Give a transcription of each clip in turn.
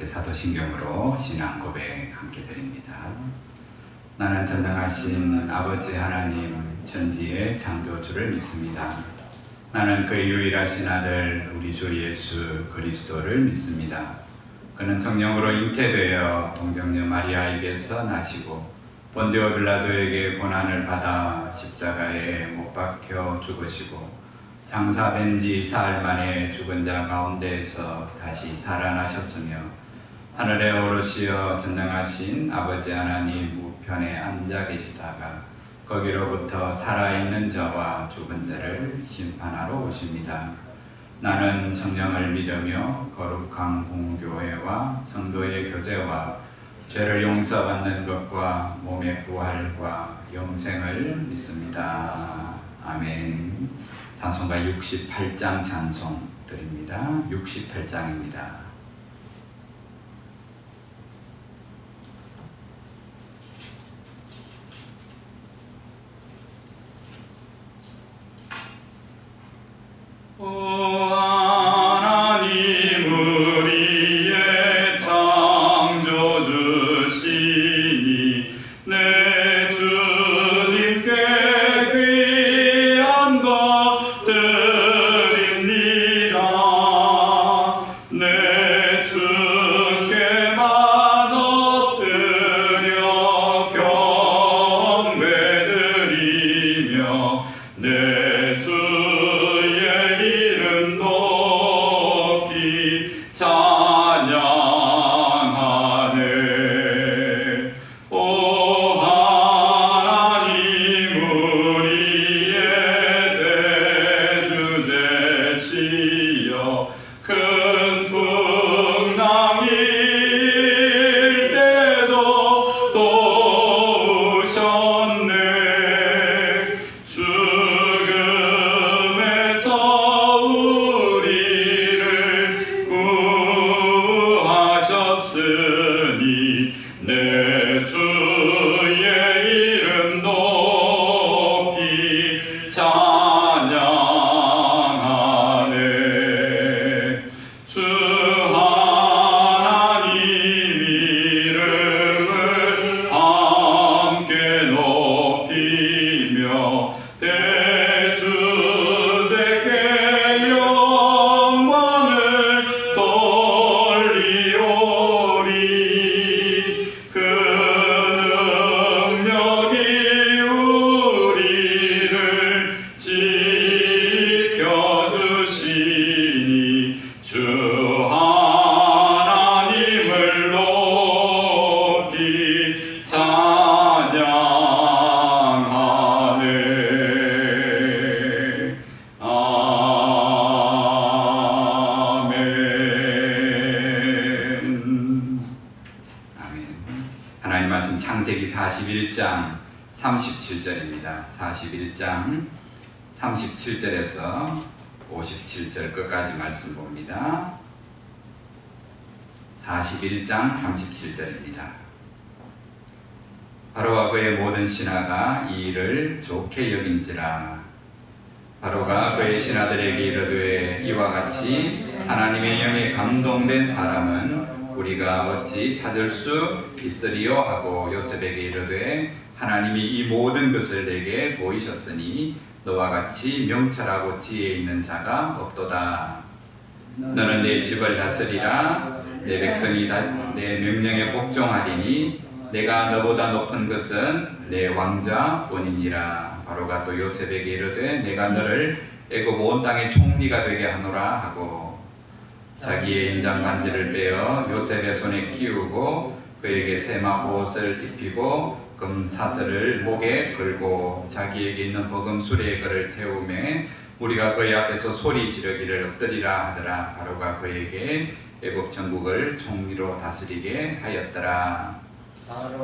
함께 사도신경으로 신앙 고백 함께 드립니다. 나는 전능하신 아버지 하나님 천지의 창조주를 믿습니다. 나는 그의 유일하신 아들 우리 주 예수 그리스도를 믿습니다. 그는 성령으로 잉태되어 동정녀 마리아에게서 나시고 본디오 빌라도에게 고난을 받아 십자가에 못 박혀 죽으시고 장사된 지 사흘 만에 죽은 자 가운데에서 다시 살아나셨으며 하늘에 오르시어 전능하신 아버지 하나님 우편에 앉아 계시다가 거기로부터 살아있는 자와 죽은 자를 심판하러 오십니다. 나는 성령을 믿으며 거룩한 공교회와 성도의 교제와 죄를 용서받는 것과 몸의 부활과 영생을 믿습니다. 아멘. 찬송가 68장 찬송 드립니다. 68장입니다. 창세기 41장 37절입니다. 41장 37절에서 57절 끝까지 말씀 봅니다. 41장 37절입니다. 바로와 그의 모든 신하가 이 일을 좋게 여긴지라. 바로가 그의 신하들에게 이르되 이와 같이 하나님의 영에 감동된 사람은 우리가 어찌 찾을 수 있으리요 하고 요셉에게 이르되 하나님이 이 모든 것을 내게 보이셨으니 너와 같이 명철하고 지혜 있는 자가 없도다. 너는 내 집을 다스리라. 내 백성이 내 명령에 복종하리니 내가 너보다 높은 것은 내 왕자뿐이니라. 바로가 또 요셉에게 이르되 내가 너를 애굽 온 땅의 총리가 되게 하노라 하고 자기의 인장 반지를 빼어 요셉의 손에 끼우고 그에게 세마 옷을 입히고 금 사슬을 목에 걸고 자기에게 있는 버금 수레에 그를 태우매 우리가 그의 앞에서 소리 지르기를 엎드리라 하더라. 바로가 그에게 애굽 전국을 총리로 다스리게 하였더라.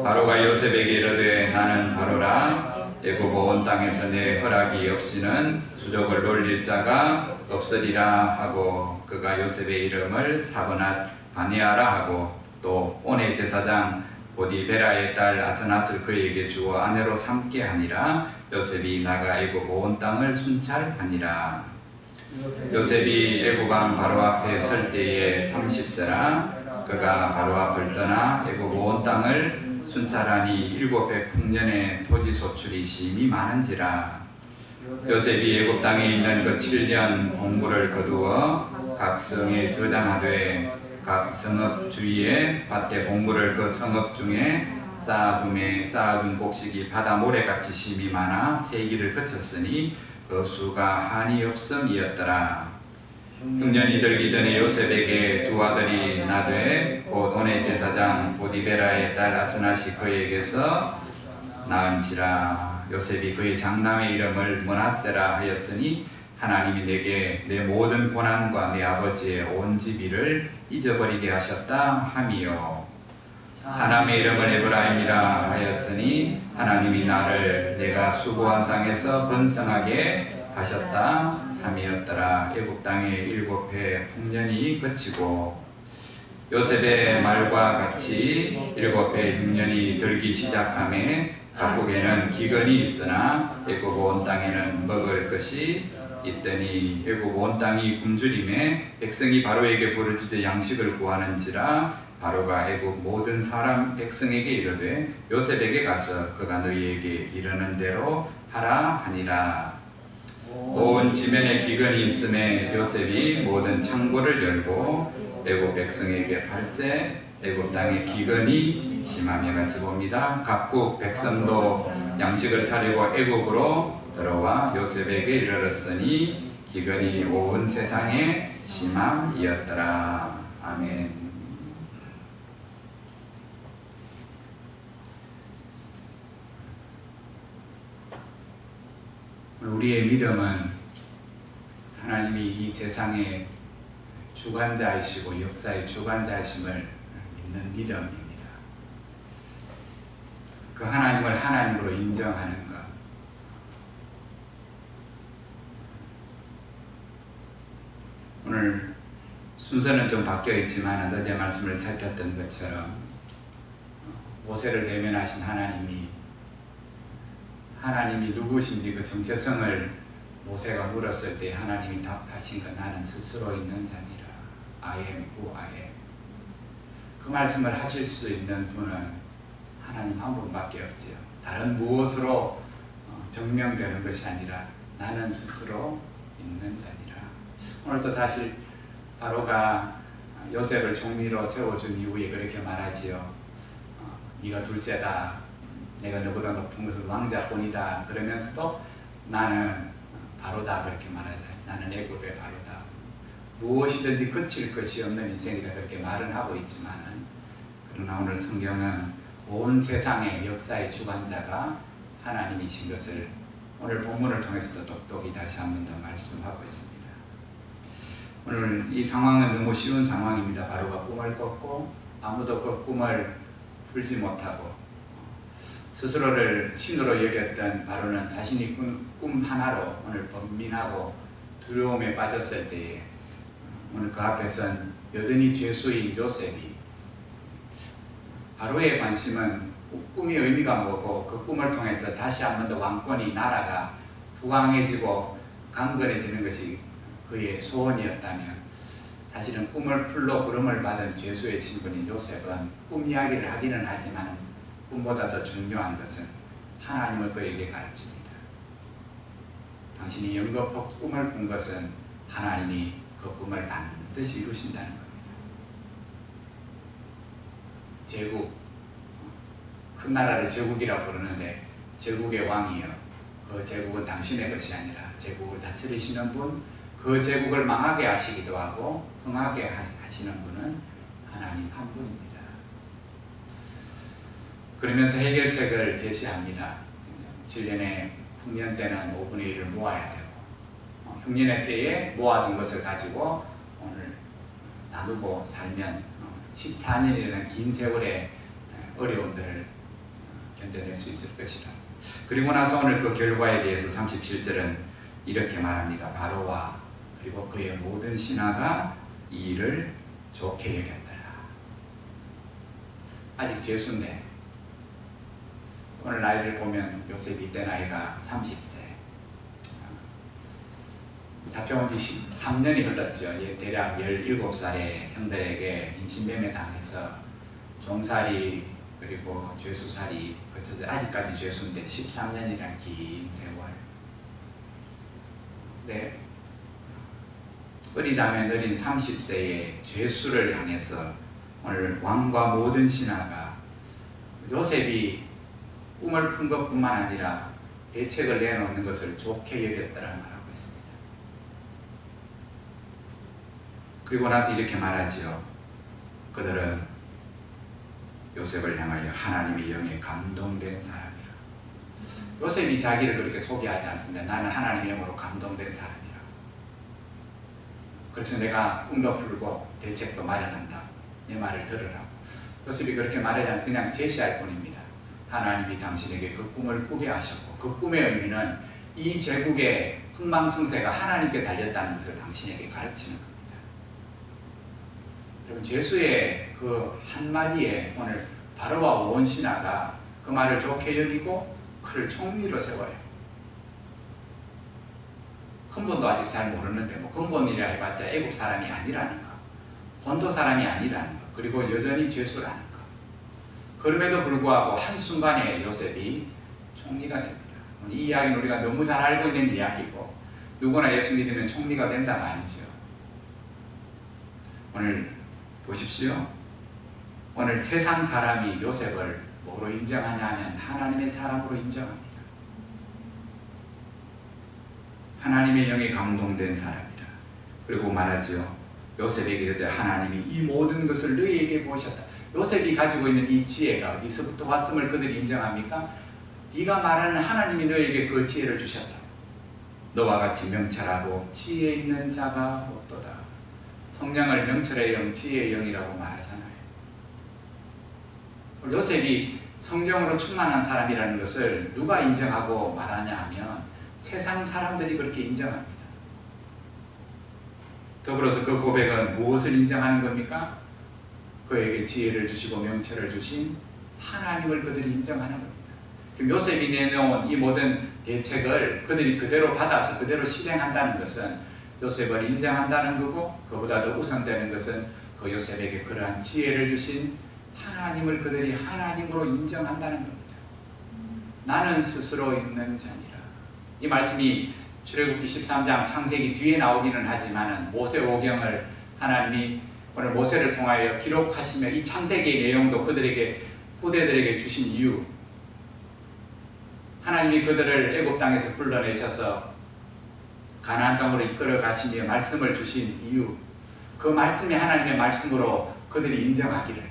바로가 요셉에게 이르되 나는 바로라. 애굽 온 땅에서 내 허락이 없이는 수족을 놀릴 자가 없으리라 하고 그가 요셉의 이름을 사브낫 바네아라 하고 또 온의 제사장 보디베라의 딸 아스낫을 그에게 주어 아내로 삼게 하니라. 요셉이 나가 애굽 온 땅을 순찰하니라. 요셉이 애굽 왕 바로 앞에 설 때에 30세라. 그가 바로 앞을 떠나 애굽 온 땅을 순찰하니 700 풍년의 토지 소출이 심히 많은지라. 요셉이 애굽 땅에 있는 그 7년 공부를 거두어 각 성에 저장하되 각 성읍 주위에 밭에 곡물을 그 성읍 중에 쌓아둔 곡식이 바다 모래같이 심이 많아 세기를 거쳤으니 그 수가 한이 없음이었더라. 흉년이 들기 전에 요셉에게 두 아들이 나되 곧 온의 제사장 보디베라의 딸 아스낫이 그에게서 낳은지라. 요셉이 그의 장남의 이름을 므낫세라 하였으니 하나님이 내게 내 모든 고난과 내 아버지의 온 집일을 잊어버리게 하셨다 함이요. 사남의 이름을 에브라임이라 하였으니 하나님이 나를 내가 수고한 땅에서 번성하게 하셨다 함이었더라. 애굽 땅의 7해 풍년이 그치고 요셉의 말과 같이 7해 흉년이 들기 시작하매 각국에는 기근이 있으나 애굽 온 땅에는 먹을 것이 있더니 애굽 온 땅이 굶주림에 백성이 바로에게 부르짖어 양식을 구하는지라. 바로가 애굽 모든 사람 백성에게 이르되 요셉에게 가서 그가 너희에게 이르는 대로 하라 하니라. 온 지면에 기근이 있음에 요셉이 모든 창고를 열고 애굽 백성에게 팔세 애굽 땅에 기근이 심하며 같이 봅니다. 각국 백성도 양식을 차리고 애굽으로 들어와 요셉에게 이르렀으니 기근이 온 세상에 심함이었더라. 아멘. 우리의 믿음은 하나님이 이 세상의 주관자이시고 역사의 주관자이심을 믿는 믿음입니다. 그 하나님을 하나님으로 인정하는 것. 오늘 순서는 좀 바뀌어 있지만 어제 말씀을 살폈던 것처럼 모세를 대면하신 하나님이 누구신지 그 정체성을 모세가 물었을 때 하나님이 답하신 것, 나는 스스로 있는 자니라. I am who I am. 그 말씀을 하실 수 있는 분은 하나님 한 분밖에 없지요. 다른 무엇으로 증명되는 것이 아니라 나는 스스로 있는 자니라. 오늘도 사실 바로가 요셉을 총리로 세워준 이후에 그렇게 말하지요. 네가 둘째다. 내가 너보다 높은 것은 왕자뿐이다. 그러면서도 나는 바로다 그렇게 말하죠. 나는 애굽의 바로다. 무엇이든지 그칠 것이 없는 인생이다 그렇게 말은 하고 있지만은, 그러나 오늘 성경은 온 세상의 역사의 주관자가 하나님이신 것을 오늘 본문을 통해서도 똑똑히 다시 한 번 더 말씀하고 있습니다. 오늘 이 상황은 너무 쉬운 상황입니다. 바로가 꿈을 꿨고 아무도 그 꿈을 풀지 못하고 스스로를 신으로 여겼던 바로는 자신이 꿈 하나로 오늘 번민하고 두려움에 빠졌을 때에 오늘 그 앞에선 여전히 죄수인 요셉이, 바로의 관심은 꿈의 의미가 뭐고 그 꿈을 통해서 다시 한 번 더 왕권이 나라가 부강해지고 강건해지는 것이 그의 소원이었다면, 사실은 꿈을 풀로 부름을 받은 죄수의 신분인 요셉은 꿈 이야기를 하기는 하지만 꿈보다 더 중요한 것은 하나님을 그에게 가르칩니다. 당신이 연거푸 꿈을 꾼 것은 하나님이 그 꿈을 반드시 이루신다는 겁니다. 제국, 큰 나라를 제국이라고 부르는데 제국의 왕이여, 그 제국은 당신의 것이 아니라 제국을 다스리시는 분, 그 제국을 망하게 하시기도 하고 흥하게 하시는 분은 하나님 한 분입니다. 그러면서 해결책을 제시합니다. 7년의 풍년 때는 5분의 1을 모아야 되고, 흉년의 때에 모아둔 것을 가지고 오늘 나누고 살면 14년이라는 긴 세월의 어려움들을 견뎌낼 수 있을 것이라. 그리고 나서 오늘 그 결과에 대해서 37절은 이렇게 말합니다. 바로와 그리고 그의 모든 신하가 이 일을 좋게 여겼더라. 아직 죄수인데 오늘 나이를 보면 요셉이 이때 나이가 30세. 잡혀온 지 13년이 흘렀죠. 대략 17살에 형들에게 인신매매 당해서 종살이 그리고 죄수살이 거쳐서 아직까지 죄수인데 13년이라는 긴 세월. 네. 어리다면 어린 30세의 죄수를 향해서 오늘 왕과 모든 신하가 요셉이 꿈을 푼 것뿐만 아니라 대책을 내놓는 것을 좋게 여겼다라는 말하고 있습니다. 그리고 나서 이렇게 말하지요. 그들은 요셉을 향하여 하나님의 영에 감동된 사람이라. 요셉이 자기를 그렇게 소개하지 않습니다. 나는 하나님의 영으로 감동된 사람이라. 그래서 내가 꿈도 풀고 대책도 마련한다. 내 말을 들으라고. 요셉이 그렇게 말하지 않고 그냥 제시할 뿐입니다. 하나님이 당신에게 그 꿈을 꾸게 하셨고 그 꿈의 의미는 이 제국의 흥망성쇠가 하나님께 달렸다는 것을 당신에게 가르치는 겁니다. 여러분, 죄수의 그 한마디에 오늘 바로와 온 신하가 그 말을 좋게 여기고 그를 총리로 세워요. 근본도 아직 잘 모르는데 뭐 근본이라 해봤자 애국 사람이 아니라는 거, 본토 사람이 아니라는 거, 그리고 여전히 죄수라는 거. 그럼에도 불구하고 한순간에 요셉이 총리가 됩니다. 이 이야기는 우리가 너무 잘 알고 있는 이야기고 누구나 예수 믿으면 총리가 된다가 아니죠. 오늘 보십시오. 오늘 세상 사람이 요셉을 뭐로 인정하냐 하면 하나님의 사람으로 인정합니다. 하나님의 영에 감동된 사람이라. 그리고 말하지요. 요셉에게 이르되 하나님이 이 모든 것을 너희에게 보셨다. 요셉이 가지고 있는 이 지혜가 어디서부터 왔음을 그들이 인정합니까? 네가 말하는 하나님이 너에게 그 지혜를 주셨다. 너와 같이 명철하고 지혜 있는 자가 없도다. 성령을 명철의 영, 지혜의 영이라고 말하잖아요. 요셉이 성령으로 충만한 사람이라는 것을 누가 인정하고 말하냐 하면 세상 사람들이 그렇게 인정합니다. 더불어서 그 고백은 무엇을 인정하는 겁니까? 그에게 지혜를 주시고 명철을 주신 하나님을 그들이 인정하는 겁니다. 지금 요셉이 내놓은 이 모든 대책을 그들이 그대로 받아서 그대로 실행한다는 것은 요셉을 인정한다는 거고, 그보다 더 우선되는 것은 그 요셉에게 그러한 지혜를 주신 하나님을 그들이 하나님으로 인정한다는 겁니다. 나는 스스로 있는 자니라. 이 말씀이 출애굽기 13장 창세기 뒤에 나오기는 하지만 모세오경을 하나님이 오늘 모세를 통하여 기록하시며 이 창세기의 내용도 그들에게 후대들에게 주신 이유, 하나님이 그들을 애굽 땅에서 불러내셔서 가나안 땅으로 이끌어 가시며 말씀을 주신 이유, 그 말씀이 하나님의 말씀으로 그들이 인정하기를,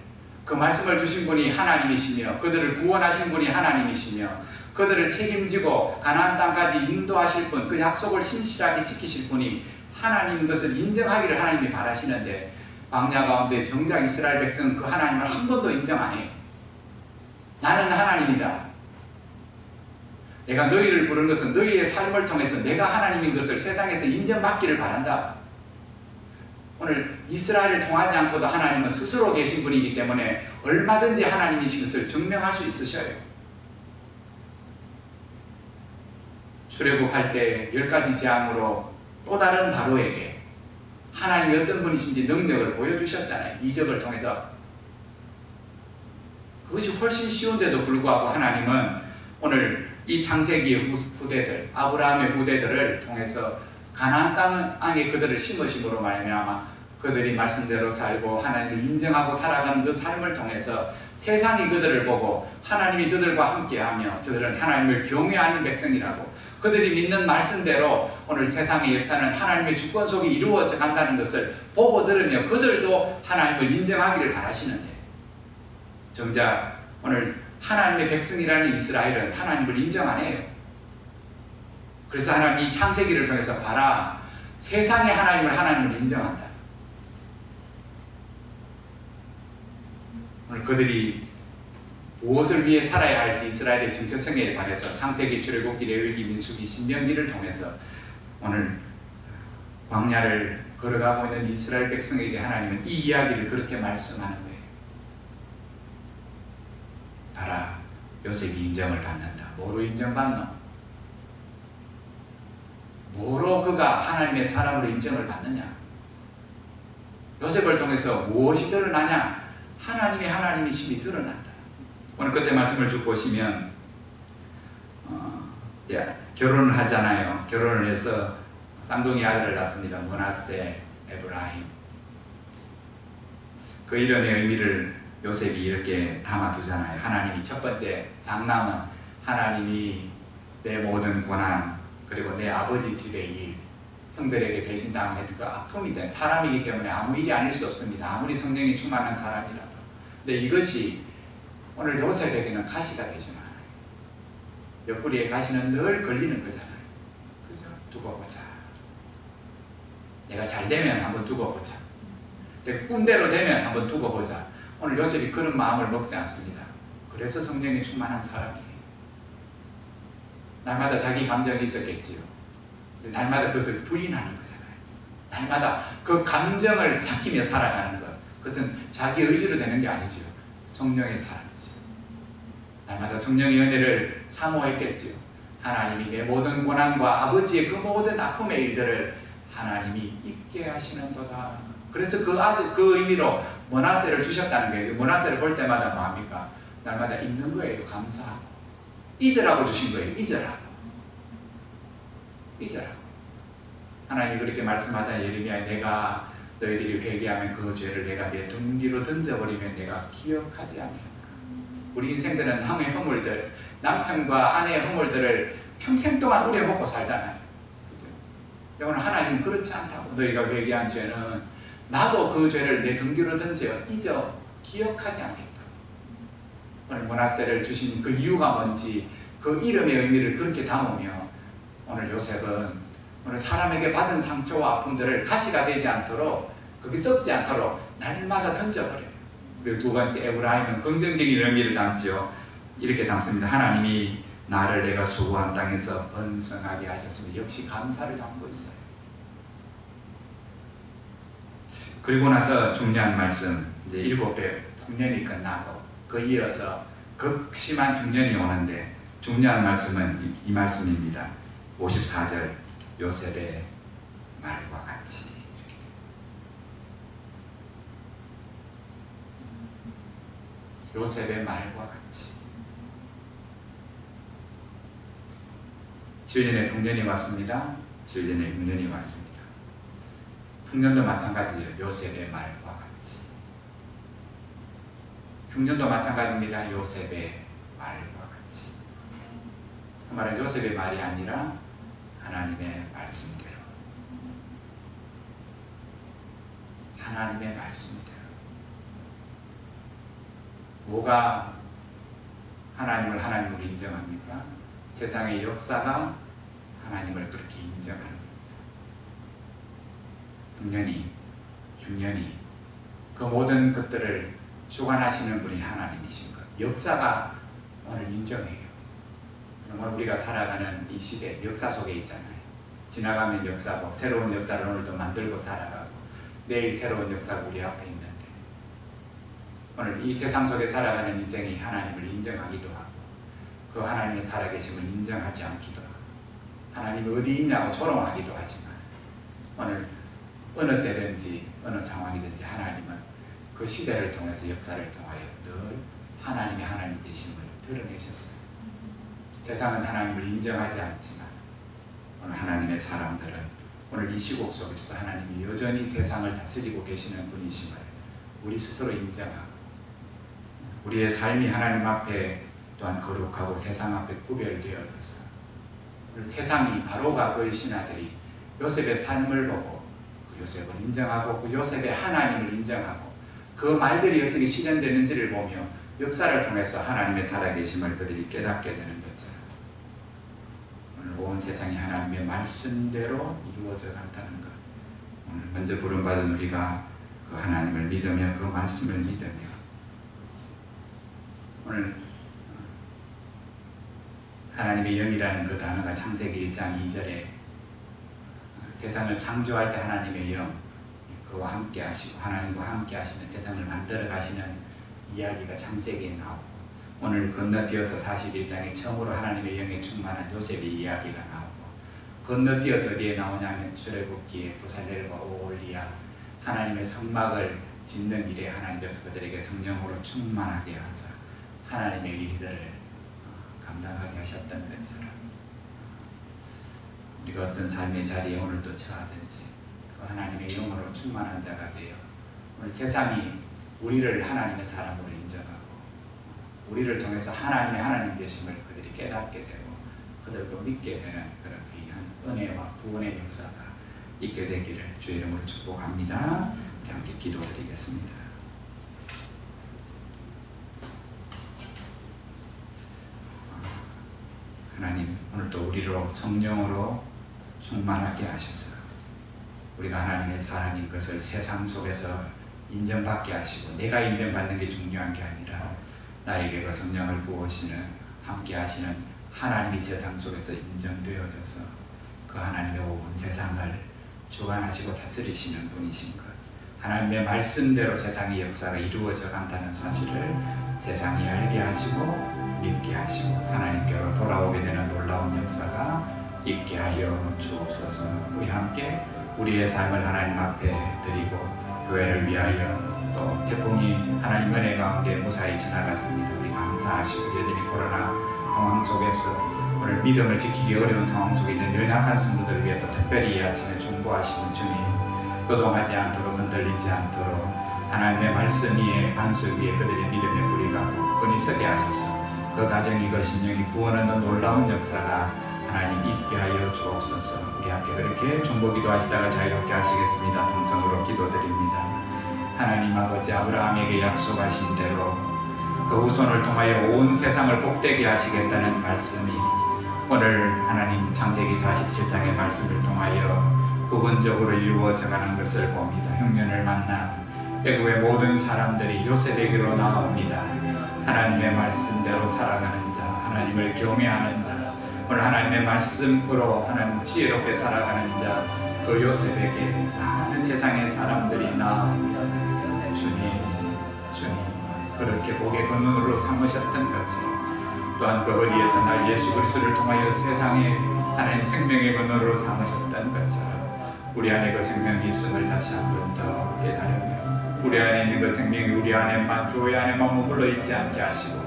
그 말씀을 주신 분이 하나님이시며 그들을 구원하신 분이 하나님이시며 그들을 책임지고 가나안 땅까지 인도하실 분, 그 약속을 신실하게 지키실 분이 하나님인 것을 인정하기를 하나님이 바라시는데, 광야 가운데 정작 이스라엘 백성은 그 하나님을 한 번도 인정 안 해요. 나는 하나님이다. 내가 너희를 부른 것은 너희의 삶을 통해서 내가 하나님인 것을 세상에서 인정받기를 바란다. 오늘 이스라엘을 통하지 않고도 하나님은 스스로 계신 분이기 때문에 얼마든지 하나님이신 것을 증명할 수 있으셔요. 출애굽할 때 10가지 재앙으로 또 다른 바로에게 하나님이 어떤 분이신지 능력을 보여주셨잖아요. 이적을 통해서. 그것이 훨씬 쉬운데도 불구하고 하나님은 오늘 이 창세기의 후대들, 아브라함의 후대들을 통해서 가나안 땅에 그들을 심으심으로 말미암아 그들이 말씀대로 살고 하나님을 인정하고 살아가는 그 삶을 통해서 세상이 그들을 보고 하나님이 저들과 함께하며 저들은 하나님을 경외하는 백성이라고, 그들이 믿는 말씀대로 오늘 세상의 역사는 하나님의 주권 속에 이루어져 간다는 것을 보고 들으며 그들도 하나님을 인정하기를 바라시는데, 정작 오늘 하나님의 백성이라는 이스라엘은 하나님을 인정 안 해요. 그래서 하나님이 창세기를 통해서 봐라, 세상의 하나님을 인정한다. 오늘 그들이 무엇을 위해 살아야 할지 이스라엘의 정체성에 관해서 창세기, 출애굽기, 레위기, 민수기, 신명기를 통해서 오늘 광야를 걸어가고 있는 이스라엘 백성에게 하나님은 이 이야기를 그렇게 말씀하는 거예요. 봐라, 요셉이 인정을 받는다. 뭐로 인정받노? 뭐로 그가 하나님의 사람으로 인정을 받느냐? 요셉을 통해서 무엇이 드러나냐? 하나님이심이 드러난다. 오늘 그때 말씀을 쭉 보시면 결혼을 하잖아요. 결혼을 해서 쌍둥이 아들을 낳습니다. 므낫세, 에브라임. 그 이름의 의미를 요셉이 이렇게 담아두잖아요. 하나님이 첫 번째 장남은 하나님이 내 모든 고난 그리고 내 아버지 집의 일 형들에게 배신당한 그 아픔이잖아요. 사람이기 때문에 아무 일이 아닐 수 없습니다. 아무리 성령이 충만한 사람이라도. 근데 이것이 오늘 요셉에게는 가시가 되지 않아요. 옆구리에 가시는 늘 걸리는 거잖아요. 그죠? 두고 보자. 내가 잘 되면 한번 두고 보자. 내 꿈대로 되면 한번 두고 보자. 오늘 요셉이 그런 마음을 먹지 않습니다. 그래서 성령이 충만한 사람이에요. 날마다 자기 감정이 있었겠지요. 날마다 그것을 부인하는 거잖아요. 날마다 그 감정을 삭히며 살아가는 것. 그것은 자기 의지로 되는 게 아니지요. 성령의 사람이지요. 날마다 성령의 은혜를 사모했겠지요. 하나님이 내 모든 고난과 아버지의 그 모든 아픔의 일들을 하나님이 잊게 하시는도다. 그래서 그 의미로 므낫세를 주셨다는 거예요. 므낫세를 볼 때마다 뭐합니까? 날마다 잊는 거예요. 감사하고. 잊으라고 주신 거예요. 잊으라고. 하나님이 그렇게 말씀하자. 예레미야에 내가 너희들이 회개하면 그 죄를 내가 내 등 뒤로 던져버리면 내가 기억하지 아니하노라. 우리 인생들은 남의 허물들, 남편과 아내의 허물들을 평생 동안 우려먹고 살잖아요. 그죠? 오늘 하나님은 그렇지 않다고. 너희가 회개한 죄는 나도 그 죄를 내 등 뒤로 던져 잊어 기억하지 않겠다. 오늘 므낫세를 주신 그 이유가 뭔지 그 이름의 의미를 그렇게 담으며 오늘 요셉은 오늘 사람에게 받은 상처와 아픔들을 가시가 되지 않도록 그게 썩지 않도록 날마다 던져버려요. 그리고 두 번째 에브라임은 긍정적인 의미를 담지요. 이렇게 담습니다. 하나님이 나를 내가 수고한 땅에서 번성하게 하셨으면 역시 감사를 담고 있어요. 그리고 나서 중요한 말씀, 이제 7배 풍년이 끝나고 그 이어서 극심한 흉년이 오는데 중요한 말씀은 이 말씀입니다. 54절 요셉의 말과 같이 요셉의 말과 같이 7년의 풍년이 왔습니다. 7년의 흉년이 왔습니다. 흉년도 마찬가지예요. 요셉의 말과 같이 흉년도 마찬가지입니다. 요셉의 말과 같이 그 말은 요셉의 말이 아니라 하나님의 말씀대로 하나님의 말씀대로 뭐가 하나님을 하나님으로 인정합니까? 세상의 역사가 하나님을 그렇게 인정하는 겁니다. 풍년이, 흉년이 그 모든 것들을 주관하시는 분이 하나님이신 것. 역사가 오늘 인정해요. 오늘 우리가 살아가는 이 시대 역사 속에 있잖아요. 지나가면 역사고 새로운 역사를 오늘도 만들고 살아가고 내일 새로운 역사가 우리 앞에 있는데 오늘 이 세상 속에 살아가는 인생이 하나님을 인정하기도 하고 그 하나님의 살아계심을 인정하지 않기도 하고 하나님이 어디 있냐고 조롱하기도 하지만 오늘 어느 때든지 어느 상황이든지 하나님은 그 시대를 통해서 역사를 통하여 늘 하나님의 하나님 되심을 드러내셨어요. 세상은 하나님을 인정하지 않지만 오늘 하나님의 사람들은 오늘 이 시국 속에서 하나님이 여전히 세상을 다스리고 계시는 분이심을 우리 스스로 인정하고 우리의 삶이 하나님 앞에 또한 거룩하고 세상 앞에 구별되어져서 세상이 바로가 그의 신하들이 요셉의 삶을 보고 그 요셉을 인정하고 그 요셉의 하나님을 인정하고 그 말들이 어떻게 실현되는지를 보며 역사를 통해서 하나님의 살아계심을 그들이 깨닫게 되는 것처럼 오늘 온 세상이 하나님의 말씀대로 이루어져 간다는 것. 오늘 먼저 부름받은 우리가 그 하나님을 믿으며 그 말씀을 믿으며 오늘 하나님의 영이라는 그 단어가 창세기 1장 2절에 세상을 창조할 때 하나님의 영 그와 함께 하시고 하나님과 함께 하시는 세상을 만들어 가시는 이야기가 창세기에 나오고 오늘 건너뛰어서 41장에 처음으로 하나님의 영에 충만한 요셉의 이야기가 나오고 건너뛰어서 어디에 나오냐면 출애굽기에 도살렐과 오홀리야 하나님의 성막을 짓는 일에 하나님께서 그들에게 성령으로 충만하게 하사 하나님의 일들을 감당하게 하셨던 것처럼 우리가 어떤 삶의 자리에 오늘도 처하든지 그 하나님의 영으로 충만한 자가 되어 오늘 세상이 우리를 하나님의 사람으로 인정하고 우리를 통해서 하나님의 하나님 되심을 그들이 깨닫게 되고 그들도 믿게 되는 그런 귀한 은혜와 구원의 역사가 있게 되기를 주의 이름으로 축복합니다. 우리 함께 기도드리겠습니다. 하나님, 오늘도 우리로 성령으로 충만하게 하셔서 우리가 하나님의 사람인 것을 세상 속에서 인정받게 하시고 내가 인정받는 게 중요한 게 아니라 나에게 그 성령을 부으시는 함께 하시는 하나님이 세상 속에서 인정되어져서 그 하나님의 온 세상을 주관하시고 다스리시는 분이신 것, 하나님의 말씀대로 세상의 역사가 이루어져 간다는 사실을 세상이 알게 하시고 믿게 하시고 하나님께로 돌아오게 되는 놀라운 역사가 있게 하여 주옵소서. 우리 함께 우리의 삶을 하나님 앞에 드리고 교회를 위하여 또 태풍이 하나님 은혜 가운데 무사히 지나갔습니다. 우리 감사하시고 여전히 코로나 상황 속에서 오늘 믿음을 지키기 어려운 상황 속에 있는 연약한 성도들을 위해서 특별히 이 아침에 중보하시는 주님, 요동하지 않도록 흔들리지 않도록 하나님의 말씀 위에 반석 위에 그들의 믿음의 뿌리가 굳건히 서게 하셔서 그 가정이 그 신령이 구원하는 놀라운 역사가 하나님 있게 하여 주옵소서. 우리 함께 그렇게 중보 기도하시다가 자유롭게 하시겠습니다. 동성으로 기도드립니다. 하나님 아버지, 아브라함에게 약속하신 대로 그 후손을 통하여 온 세상을 복되게 하시겠다는 말씀이 오늘 하나님 창세기 47장의 말씀을 통하여 부분적으로 이루어져가는 것을 봅니다. 흉년을 만난 애굽의 모든 사람들이 요셉에게로 나옵니다. 하나님의 말씀대로 살아가는 자, 하나님을 경외하는 자, 오늘 하나님의 말씀으로 하나님 지혜롭게 살아가는 자, 그 요셉에게 많은 세상의 사람들이 나옵니다. 주님, 그렇게 복의 근원으로 삼으셨던 것처럼 또한 그 어디에서 날 예수 그리스도를 통하여 세상에 하나님 생명의 근원으로 삼으셨던 것처럼 우리 안에 그 생명이 있음을 다시 한 번 더 깨달으며 우리 안에 있는 그 생명이 우리 안에만 교회 안에만 머물러 있지 않게 하시고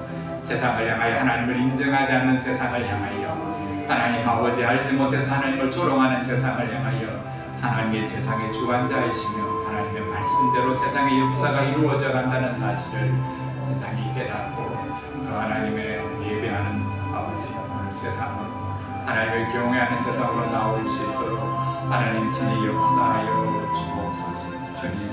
세상을 향하여 하나님을 인정하지 않는 세상을 향하여 하나님 아버지 알지 못해서 하나님을 조롱하는 세상을 향하여 하나님의 세상의 주관자이시며 하나님의 말씀대로 세상의 역사가 이루어져 간다는 사실을 세상이 깨닫고 그 하나님의 예배하는 아버지 오늘 세상으로 하나님을 경외하는 세상으로 나올 수 있도록 하나님 친히 역사하여 주옵소서. 주님,